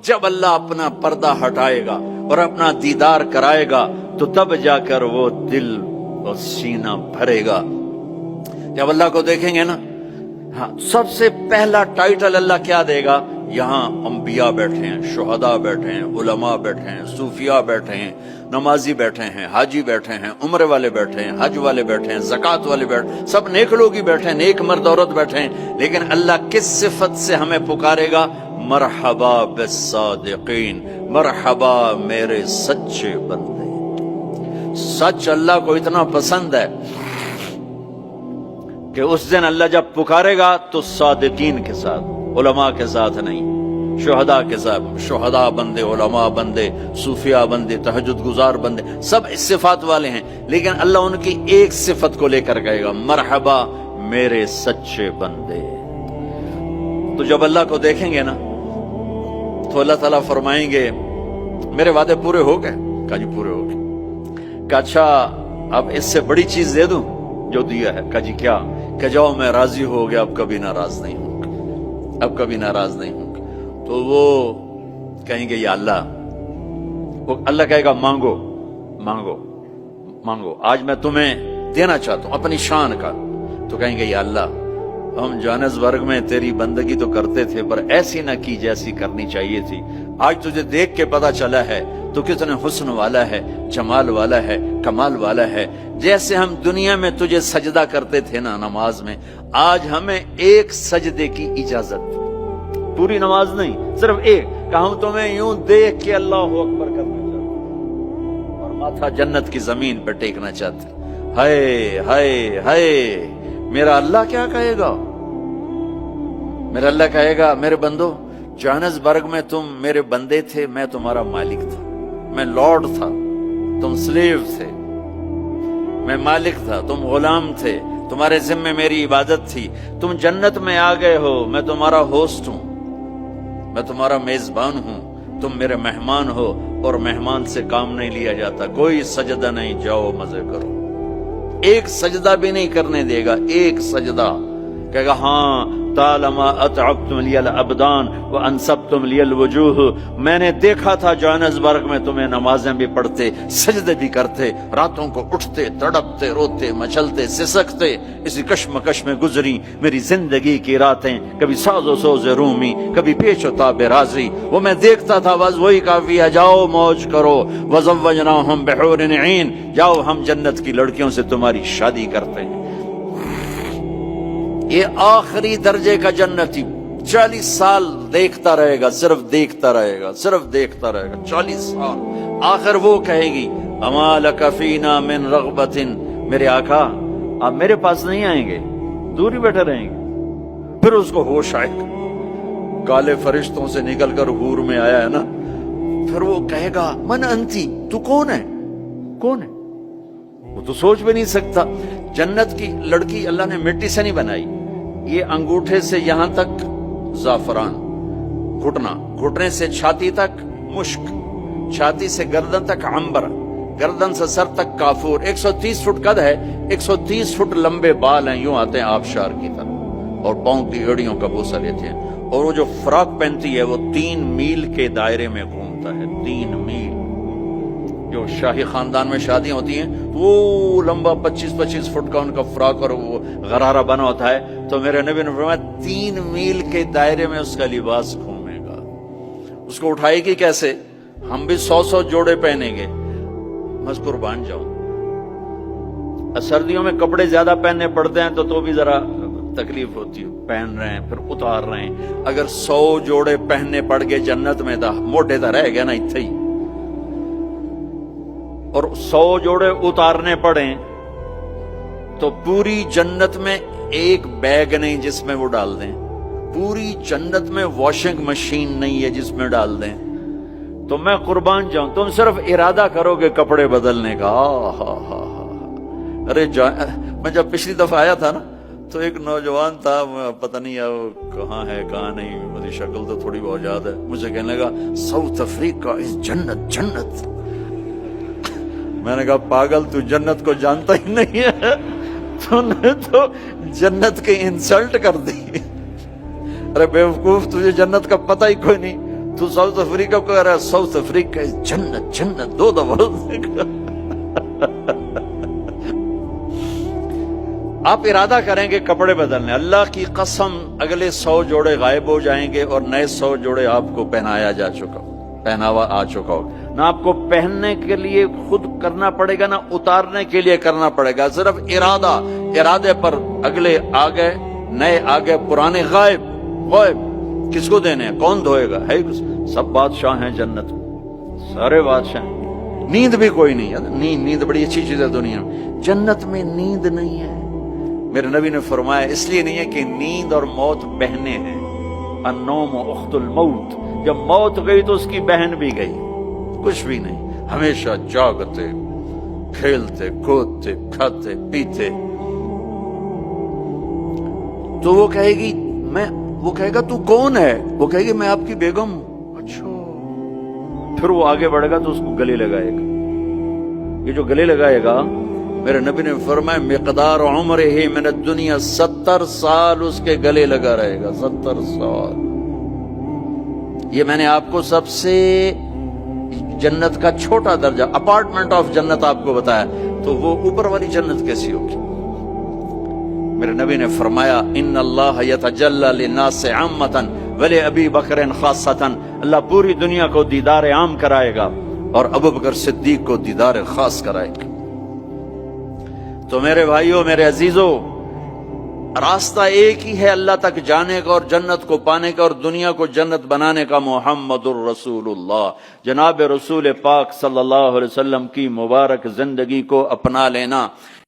जब अल्लाह अपना पर्दा हटाएगा और अपना दीदार कराएगा तो तब जाकर वो दिल और सीना भरेगा। जब अल्लाह को देखेंगे ना, हाँ, सबसे पहला टाइटल अल्लाह क्या देगा? यहाँ अंबिया बैठे हैं, शुहदा बैठे हैं, उलमा बैठे हैं, सूफिया बैठे हैं, नमाजी बैठे हैं, हाजी बैठे हैं, उम्र वाले बैठे हैं, हज वाले बैठे हैं, ज़कात वाले बैठे, सब नेक लोग ही बैठे हैं, नेक मर्द औरत बैठे हैं। लेकिन अल्लाह किस सिफत से हमें पुकारेगा? मरहबा बिस्सादिकीन, मरहबा मेरे सच्चे बंदे। सच अल्लाह को इतना पसंद है कि उस दिन अल्लाह जब पुकारेगा तो सादिकीन के साथ, उलमा के साथ नहीं, शुहदा के साथ। शुहदा बंदे, उलमा बंदे, सूफिया बंदे, तहज्जुद गुजार बंदे, सब इस सिफात वाले हैं। लेकिन अल्लाह उनकी एक सिफत को लेकर कहेगा, मरहबा मेरे सच्चे बंदे। तो जब अल्लाह को देखेंगे ना तो अल्लाह ताला फरमाएंगे, मेरे वादे पूरे हो गए? कहा जी पूरे हो गए। कहा अच्छा अब इससे बड़ी चीज दे दूं जो दिया है? कहा जी क्या? कहा जाओ मैं राजी हो गया, अब कभी नाराज नहीं हूं, अब कभी नाराज नहीं हूं। तो वो कहेंगे या अल्लाह, वो अल्लाह कहेगा मांगो मांगो मांगो, आज मैं तुम्हें देना चाहता हूं अपनी शान का। तो कहेंगे या अल्लाह, हम जोहानिसबर्ग में तेरी बंदगी तो करते थे पर ऐसी ना की जैसी करनी चाहिए थी। आज तुझे देख के पता चला है तो कितने हुस्न वाला है, जमाल वाला है, कमाल वाला है। जैसे हम दुनिया में तुझे सजदा करते थे ना नमाज में, आज हमें एक सजदे की इजाजत, पूरी नमाज नहीं, सिर्फ एक। कहा हम तुम्हें यूं देख के अल्लाह अकबर करना चाहते और माथा जन्नत की जमीन पर टेकना चाहते। हाय हाय हाय, मेरा अल्लाह क्या कहेगा? मेरा अल्लाह कहेगा, मेरे बंदो जोहानिसबर्ग में तुम मेरे बंदे थे, मैं तुम्हारा मालिक था, मैं लॉर्ड था, तुम स्लेव थे, मैं मालिक था, तुम गुलाम थे, तुम्हारे जिम्मे मेरी इबादत थी। तुम जन्नत में आ गए हो, मैं तुम्हारा होस्ट हूं, मैं तुम्हारा मेजबान हूं, तुम मेरे मेहमान हो और मेहमान से काम नहीं लिया जाता। कोई सजदा नहीं, जाओ मजे करो। एक सजदा भी नहीं करने देगा, एक सजदा। कहेगा हाँ तालमा अतअबतुम लियल अबदान व अनसबतुम लियल वजूह, मैंने देखा था जोहानिसबर्ग में तुम्हें नमाजें भी पढ़ते, सजदे भी करते, रातों को उठते, तड़पते, रोते, मचलते, सिसकते। इसी कश्मकश में गुजरी मेरी जिंदगी की रातें, कभी साजो सोज़े रूमी, कभी पेशो ताबे राजी। वो मैं देखता था, बस वही काफी है, जाओ मौज करो। वज़व्वजनाहुम बिहूरिन ईन, जाओ हम जन्नत की लड़कियों से तुम्हारी शादी करते हैं। ये आखिरी दर्जे का जन्नती 40 साल देखता रहेगा, सिर्फ देखता रहेगा, सिर्फ देखता रहेगा 40 साल। आखिर वो कहेगी, अमा लका फीना मिन रग़बतिन, मेरे आका आप मेरे पास नहीं आएंगे, दूर ही बैठे रहेंगे। फिर उसको होश आएगा, काले फरिश्तों से निकलकर हूर में आया है ना। फिर वो कहेगा, मन अंती, तू कौन है? कौन है? वो तो सोच भी नहीं सकता। जन्नत की लड़की अल्लाह ने मिट्टी से नहीं बनाई। ये अंगूठे से यहां तक जाफरान, घुटना, घुटने से छाती तक मुश्क, छाती से गर्दन तक अंबर, गर्दन से सर तक काफूर। 130 फुट कद है, 130 फुट लंबे बाल हैं, यूं आते हैं आबशार की तरह, और पांव की एड़ियों का बोसा लेते हैं। और वो जो फ्रॉक पहनती है वो 3 मील के दायरे में घूमता है, 3 मील। जो शाही खानदान में शादियां होती हैं वो लंबा 25-25 फुट का उनका फ्रॉक और वो गरारा बना होता है। तो मेरे नबी ने फरमाया 3 मील के दायरे में उसका लिबास घूमेगा। उसको उठाएगी कैसे? हम भी 100-100 जोड़े पहनेंगे, बस कुर्बान जाऊं। सर्दियों में कपड़े ज्यादा पहनने पड़ते हैं तो भी जरा तकलीफ होती है, पहन रहे हैं फिर उतार रहे हैं। अगर 100 जोड़े पहनने पड़ गए जन्नत में तो मोटे तो रह गया ना इत्थे ही, और 100 जोड़े उतारने पड़े तो पूरी जन्नत में एक बैग नहीं जिसमें वो डाल दें, पूरी जन्नत में वॉशिंग मशीन नहीं है जिसमें डाल दें। तो मैं कुर्बान जाऊं, तुम सिर्फ इरादा करोगे कपड़े बदलने का। हा। अरे मैं जब पिछली दफा आया था ना तो एक नौजवान था, पता नहीं है वो कहाँ है कहाँ नहीं, मेरी शक्ल तो थोड़ी बहुत याद है। मुझे कहने लगा साउथ अफ्रीका इज जन्नत जन्नत। मैंने कहा पागल, तू जन्नत को जानता ही नहीं है, तूने तो जन्नत की इंसल्ट कर दी। अरे बेवकूफ, तुझे जन्नत का पता ही कोई नहीं। تو ساؤتھ افریقہ کو کہہ رہا ہے ساؤتھ افریقہ جنت جنت 2 دفعہ آپ ارادہ کریں گے کپڑے بدلنے، اللہ کی قسم اگلے 100 جوڑے غائب ہو جائیں گے اور نئے 100 جوڑے آپ کو پہناوا آ چکا ہو، نہ آپ کو پہننے کے لیے خود کرنا پڑے گا، نہ اتارنے کے لیے کرنا پڑے گا، صرف ارادے پر اگلے آ گئے، نئے آ گئے، پرانے غائب۔ کس کو دینے ہیں؟ کون دھوئے گا؟ ہے سب بادشاہ ہیں جنت، سارے بادشاہ ہیں۔ نیند بھی کوئی نہیں ہے، نیند بڑی اچھی چیز ہے دنیا میں، جنت میں نیند نہیں ہے۔ میرے نبی نے فرمایا اس لیے نہیں ہے کہ نیند اور موت بہنیں ہیں، النوم اخت الموت، جب موت گئی تو اس کی بہن بھی گئی، کچھ بھی نہیں، ہمیشہ جاگتے، کھیلتے، کودتے، کھاتے، پیتے۔ تو وہ کہے گا تو کون ہے؟ وہ کہے گی میں آپ کی بیگم ہوں۔ اچھا، پھر وہ آگے بڑھے گا تو اس کو گلے لگائے گا۔ یہ جو گلے لگائے گا، میرے نبی نے فرمایا مقدار عمرہ من الدنیا 70 سال اس کے گلے لگا رہے گا، 70 سال۔ یہ میں نے آپ کو سب سے جنت کا چھوٹا درجہ، اپارٹمنٹ آف جنت آپ کو بتایا، تو وہ اوپر والی جنت کیسی ہوگی؟ میرے نبی نے فرمایا ان اللہ یتجلی للناس عامۃ ولابی بکر خاصۃ، اللہ پوری دنیا کو دیدار عام کرائے گا اور ابو بکر صدیق کو دیدار خاص کرائے گا۔ تو میرے بھائیوں، میرے عزیزوں، راستہ ایک ہی ہے اللہ تک جانے کا اور جنت کو پانے کا اور دنیا کو جنت بنانے کا، محمد الرسول اللہ، جناب رسول پاک صلی اللہ علیہ وسلم کی مبارک زندگی کو اپنا لینا۔